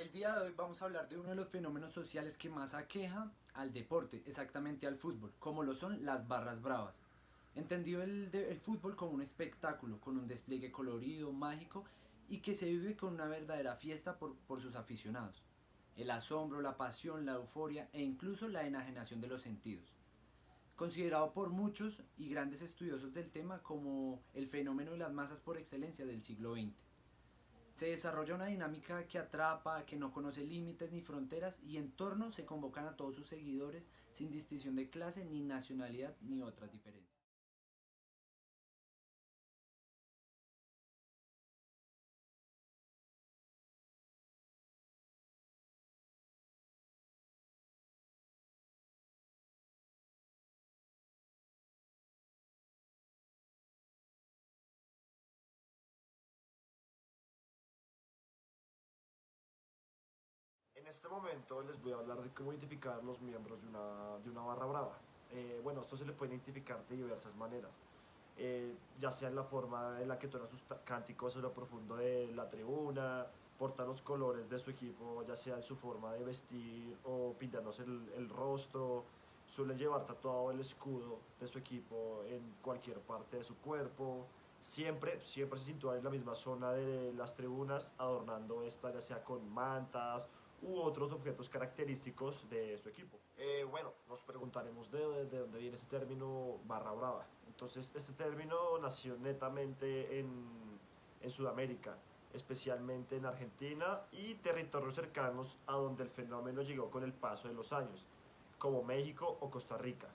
El día de hoy vamos a hablar de uno de los fenómenos sociales que más aqueja al deporte, exactamente al fútbol, como lo son las barras bravas. Entendido el fútbol como un espectáculo, con un despliegue colorido, mágico y que se vive con una verdadera fiesta por sus aficionados. El asombro, la pasión, la euforia e incluso la enajenación de los sentidos. Considerado por muchos y grandes estudiosos del tema como el fenómeno de las masas por excelencia del siglo XX. Se desarrolla una dinámica que atrapa, que no conoce límites ni fronteras y en torno se convocan a todos sus seguidores sin distinción de clase ni nacionalidad ni otras diferencias. En este momento les voy a hablar de cómo identificar los miembros de una barra brava. Bueno, esto se le puede identificar de diversas maneras, ya sea en la forma en la que tonan sus cánticos en lo profundo de la tribuna, portan los colores de su equipo, ya sea en su forma de vestir o pintándose el rostro, suelen llevar tatuado el escudo de su equipo en cualquier parte de su cuerpo, siempre se sitúan en la misma zona de las tribunas, adornando esta ya sea con mantas u otros objetos característicos de su equipo. Bueno, nos preguntaremos de dónde viene este término barra brava. Entonces, este término nació netamente en Sudamérica, especialmente en Argentina y territorios cercanos a donde el fenómeno llegó con el paso de los años, como México o Costa Rica.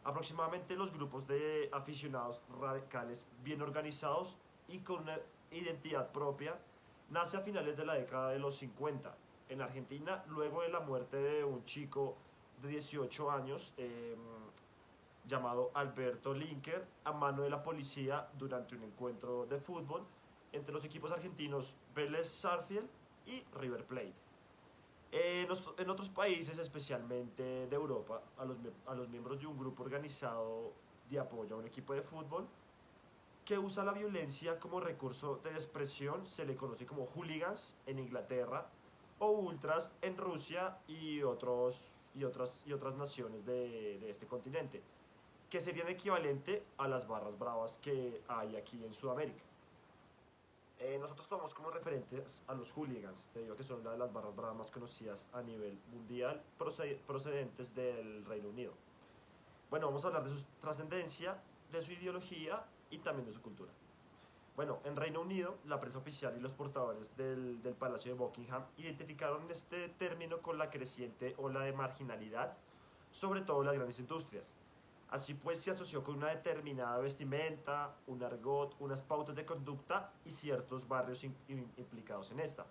Aproximadamente los grupos de aficionados radicales bien organizados y con una identidad propia nace a finales de la década de los 50 en Argentina, luego de la muerte de un chico de 18 años llamado Alberto Linker a mano de la policía durante un encuentro de fútbol entre los equipos argentinos Vélez Sarsfield y River Plate. En otros países, especialmente de Europa, a los miembros de un grupo organizado de apoyo a un equipo de fútbol que usa la violencia como recurso de expresión se le conoce como hooligans en Inglaterra o ultras en Rusia y otras naciones de este continente, que serían equivalente a las barras bravas que hay aquí en Sudamérica. Nosotros tomamos como referentes a los hooligans, debido a que son una de las barras bravas más conocidas a nivel mundial procedentes del Reino Unido. Bueno, vamos a hablar de su trascendencia, de su ideología y también de su cultura. Bueno, en Reino Unido, la prensa oficial y los portadores del Palacio de Buckingham identificaron este término con la creciente ola de marginalidad, sobre todo en las grandes industrias. Así pues, se asoció con una determinada vestimenta, un argot, unas pautas de conducta y ciertos barrios implicados en esta.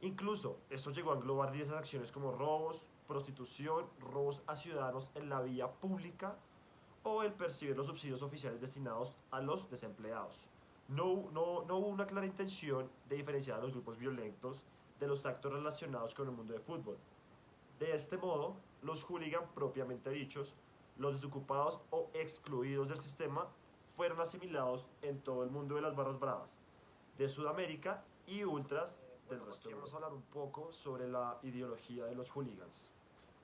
Incluso, esto llegó a englobar diversas acciones como robos, prostitución, robos a ciudadanos en la vía pública o el percibir los subsidios oficiales destinados a los desempleados. No hubo una clara intención de diferenciar a los grupos violentos de los actos relacionados con el mundo del fútbol. De este modo, los hooligans propiamente dichos, los desocupados o excluidos del sistema, fueron asimilados en todo el mundo de las barras bravas, de Sudamérica y ultras del resto de Europa. Vamos a hablar un poco sobre la ideología de los hooligans.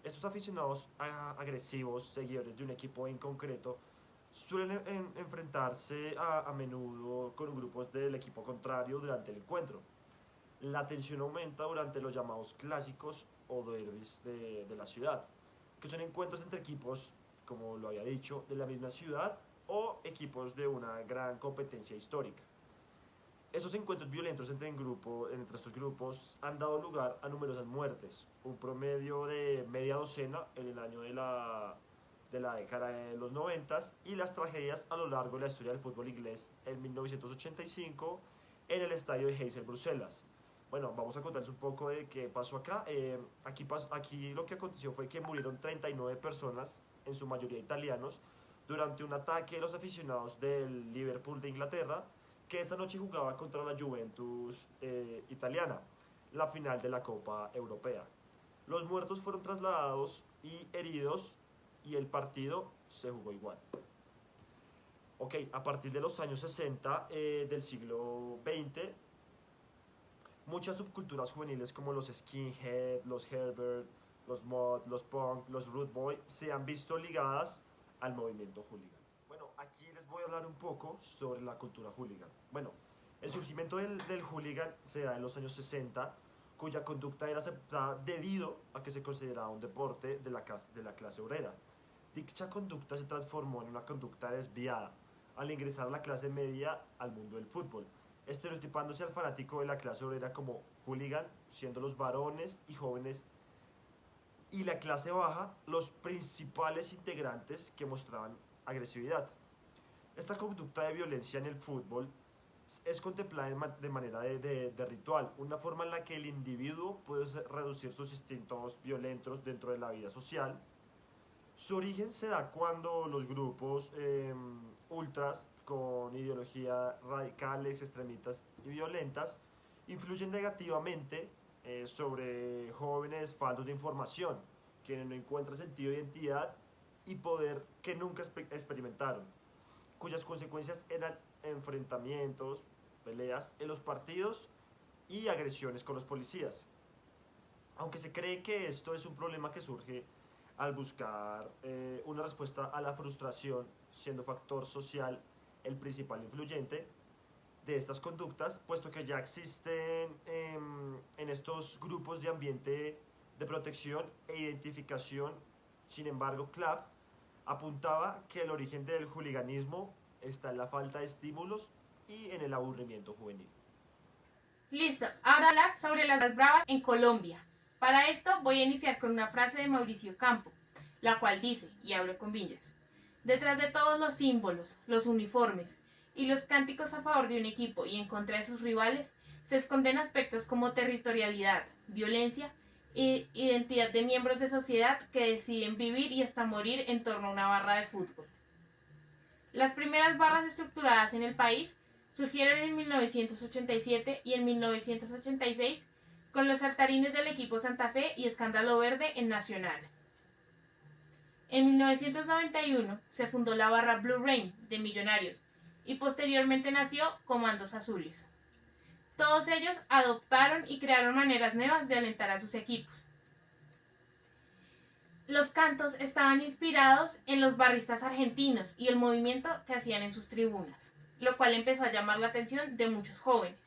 Estos aficionados agresivos, seguidores de un equipo en concreto, suelen enfrentarse a menudo con grupos del equipo contrario durante el encuentro. La tensión aumenta durante los llamados clásicos o derbis de la ciudad, que son encuentros entre equipos, como lo había dicho, de la misma ciudad o equipos de una gran competencia histórica. Esos encuentros violentos entre estos grupos han dado lugar a numerosas muertes, un promedio de media docena en el año de la década de los 90 y las tragedias a lo largo de la historia del fútbol inglés en 1985 en el estadio de Heysel, Bruselas. Bueno, vamos a contarles un poco de qué pasó acá. Aquí lo que aconteció fue que murieron 39 personas, en su mayoría italianos, durante un ataque de los aficionados del Liverpool de Inglaterra, que esta noche jugaba contra la Juventus italiana, la final de la Copa Europea. Los muertos fueron trasladados y heridos y el partido se jugó igual. Ok, a partir de los años 60 del siglo XX, muchas subculturas juveniles como los skinhead, los Herbert, los mod, los punk, los root boy se han visto ligadas al movimiento hooligan. Bueno, aquí les voy a hablar un poco sobre la cultura hooligan. Bueno, el surgimiento del hooligan se da en los años 60, cuya conducta era aceptada debido a que se consideraba un deporte de la clase obrera. Dicha conducta se transformó en una conducta desviada al ingresar a la clase media al mundo del fútbol, estereotipándose al fanático de la clase obrera como hooligan, siendo los varones y jóvenes y la clase baja los principales integrantes que mostraban agresividad. Esta conducta de violencia en el fútbol es contemplada de manera de ritual, una forma en la que el individuo puede reducir sus instintos violentos dentro de la vida social. Su origen se da cuando los grupos ultras con ideología radicales, extremistas y violentas influyen negativamente sobre jóvenes faltos de información, quienes no encuentran sentido de identidad y poder que nunca experimentaron, cuyas consecuencias eran enfrentamientos, peleas en los partidos y agresiones con los policías. Aunque se cree que esto es un problema que surge al buscar una respuesta a la frustración, siendo factor social el principal influyente de estas conductas, puesto que ya existen en estos grupos de ambiente de protección e identificación. Sin embargo, Clapp apuntaba que el origen del hooliganismo está en la falta de estímulos y en el aburrimiento juvenil. Listo, ahora hablar sobre las barras bravas en Colombia. Para esto voy a iniciar con una frase de Mauricio Campo, la cual dice, y abro comillas: detrás de todos los símbolos, los uniformes y los cánticos a favor de un equipo y en contra de sus rivales, se esconden aspectos como territorialidad, violencia e identidad de miembros de sociedad que deciden vivir y hasta morir en torno a una barra de fútbol. Las primeras barras estructuradas en el país surgieron en 1987 y en 1986 con los saltarines del equipo Santa Fe y Escándalo Verde en Nacional. En 1991 se fundó la barra Blue Rain de Millonarios y posteriormente nació Comandos Azules. Todos ellos adoptaron y crearon maneras nuevas de alentar a sus equipos. Los cantos estaban inspirados en los barristas argentinos y el movimiento que hacían en sus tribunas, lo cual empezó a llamar la atención de muchos jóvenes.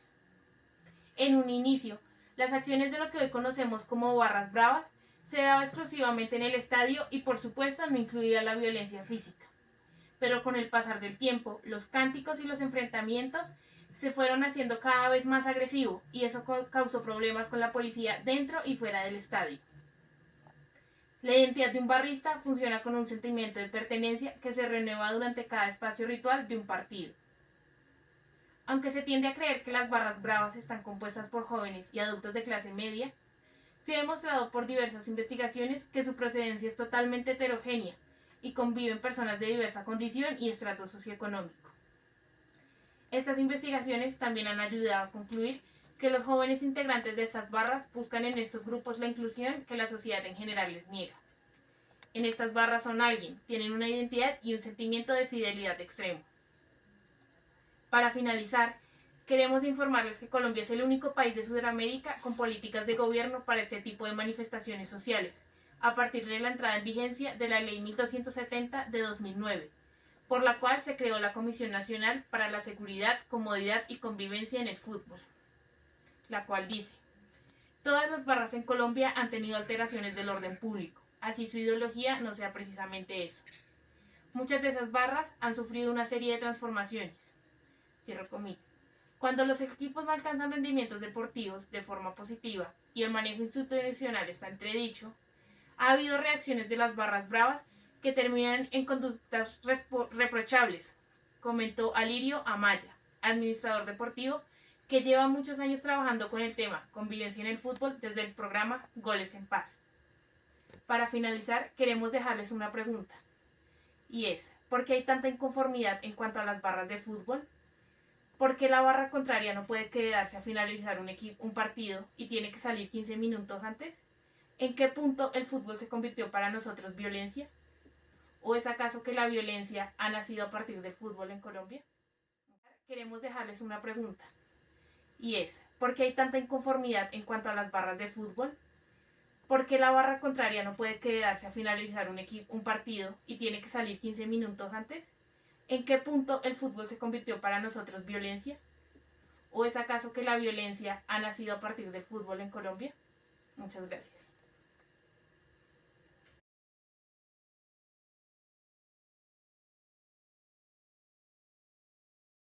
En un inicio, las acciones de lo que hoy conocemos como barras bravas se daba exclusivamente en el estadio y por supuesto no incluía la violencia física. Pero con el pasar del tiempo, los cánticos y los enfrentamientos se fueron haciendo cada vez más agresivos y eso causó problemas con la policía dentro y fuera del estadio. La identidad de un barrista funciona con un sentimiento de pertenencia que se renueva durante cada espacio ritual de un partido. Aunque se tiende a creer que las barras bravas están compuestas por jóvenes y adultos de clase media, se ha demostrado por diversas investigaciones que su procedencia es totalmente heterogénea y conviven personas de diversa condición y estrato socioeconómico. Estas investigaciones también han ayudado a concluir que los jóvenes integrantes de estas barras buscan en estos grupos la inclusión que la sociedad en general les niega. En estas barras son alguien, tienen una identidad y un sentimiento de fidelidad extremo. Para finalizar, queremos informarles que Colombia es el único país de Sudamérica con políticas de gobierno para este tipo de manifestaciones sociales, a partir de la entrada en vigencia de la Ley 1270 de 2009, por la cual se creó la Comisión Nacional para la Seguridad, Comodidad y Convivencia en el Fútbol, la cual dice: todas las barras en Colombia han tenido alteraciones del orden público, así su ideología no sea precisamente eso. Muchas de esas barras han sufrido una serie de transformaciones. Cierro comillas. Cuando los equipos no alcanzan rendimientos deportivos de forma positiva y el manejo institucional está entredicho, ha habido reacciones de las barras bravas que terminan en conductas reprochables, comentó Alirio Amaya, administrador deportivo que lleva muchos años trabajando con el tema convivencia en el fútbol desde el programa Goles en Paz. Para finalizar, queremos dejarles una pregunta, y es: ¿por qué hay tanta inconformidad en cuanto a las barras de fútbol? ¿Por qué la barra contraria no puede quedarse a finalizar un partido y tiene que salir 15 minutos antes? ¿En qué punto el fútbol se convirtió para nosotros violencia? ¿O es acaso que la violencia ha nacido a partir del fútbol en Colombia? Queremos dejarles una pregunta, Y es, ¿por qué hay tanta inconformidad en cuanto a las barras de fútbol? ¿Por qué la barra contraria no puede quedarse a finalizar un partido y tiene que salir 15 minutos antes? ¿En qué punto el fútbol se convirtió para nosotros violencia? ¿O es acaso que la violencia ha nacido a partir del fútbol en Colombia? Muchas gracias.